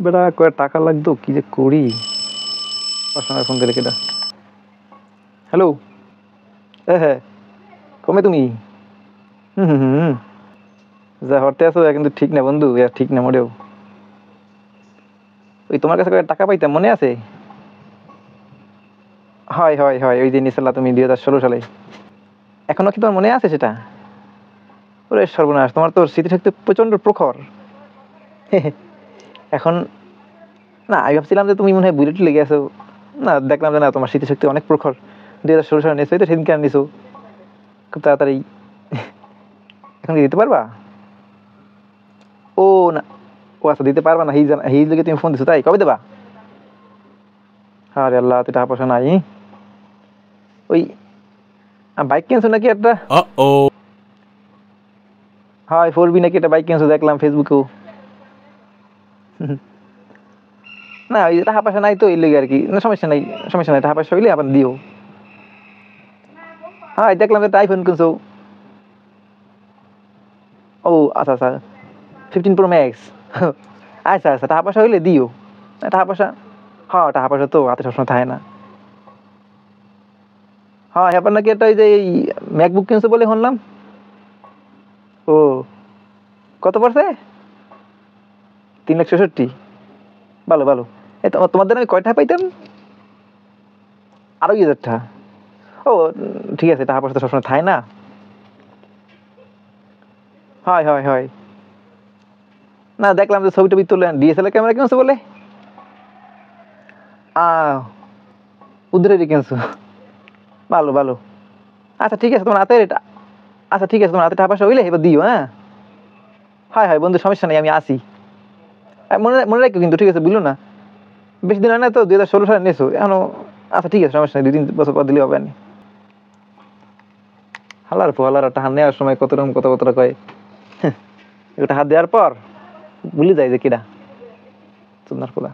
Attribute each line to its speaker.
Speaker 1: বেটা কয় টাকা লাগতো, কি যে করি। ফোন দিলে কেটা? হ্যালো, হ্যাঁ কমে তুমি? হুম, যা হরতে আছো কিন্তু ঠিক না বন্ধু, ঠিক না মোটেও। ওই তোমার কাছে টাকা পাইতাম, মনে আছে? হয় হয় হয়, ওই যে নিয়েছিলা তুমি 2016 সালে। এখনো কি তোমার মনে আছে সেটা? ওরে সর্বনাশ, তোমার তো স্মৃতিশক্তি প্রচন্ড প্রখর। এখন না, আমি ভাবছিলাম যে তুমি মনে হয় বুলেট লেগে আছো। না, দেখলাম যে না, তোমার স্মৃতিশক্তি অনেক প্রখর। 2016 সালে নিয়েছো, তো সেদিনকে নিয়েছো খুব তাড়াতাড়ি। এখন কি দিতে পারবা? ও না, ও আচ্ছা, দিতে পারবা না। হিজ লোকে তুমি ফোন দিছো, তাই কবে দেবা? আরে আল্লাহ, তো টাকা পয়সা নাই। ওই বাইক কিনছো নাকি একটা? হয় 4B নাকি একটা বাইক কিনছো, দেখলাম ফেসবুকেও। না, ওই টাকা পয়সা নাই তো, এই লেগে আর কি। না সমস্যা নাই, সমস্যা নাই, টাকা পয়সা হইলে আবার দিও। হ্যাঁ, দেখলাম একটা আইফোন কিনছো। ও আচ্ছা আচ্ছা, 15 Pro Max। আচ্ছা আচ্ছা, টাকা পয়সা হইলে দিও। টাকা পয়সা, হ্যাঁ টাকা পয়সা তো হাতে সবসময় থাকে না। হ্যাঁ, এবার নাকি একটা ওই যে এই ম্যাকবুক কিনছো বলে শুনলাম। ও, কত পড়ছে? 3,66,000। ভালো ভালো। তোমাদের আমি কয়টা পাইতাম? 2,500 টাকা। ও ঠিক আছে, টাকা পয়সা তো সবসময় থাকে না। হয় হয় হয়। না, দেখলাম যে ছবি টবি তুলে DSLR ক্যামেরা কিনছো বলে। আহ উদ্রেরি কিনছো, ভালো ভালো। আচ্ছা ঠিক আছে, তোমার হাতে আচ্ছা ঠিক আছে, তোমার হাতে টাকা পয়সা হইলে এবার দিও। হ্যাঁ হয় হয় বন্ধু, সমস্যা নেই, আমি আসি। মনে মনে রাখো কিন্তু, ঠিক আছে, বুঝলো না। বেশি দিন হয় না তো, 2016 সালে নিয়েছো এখনো। আচ্ছা ঠিক আছে, সমস্যা নেই, 2-3 বছর পর দিলে হবে। আনি হালার হালার টাকা নেওয়ার সময় কত রকম কথা কথা কয়। একটা হাত দেওয়ার পর ভুলে যায় যে কিরা তোমার পোলা।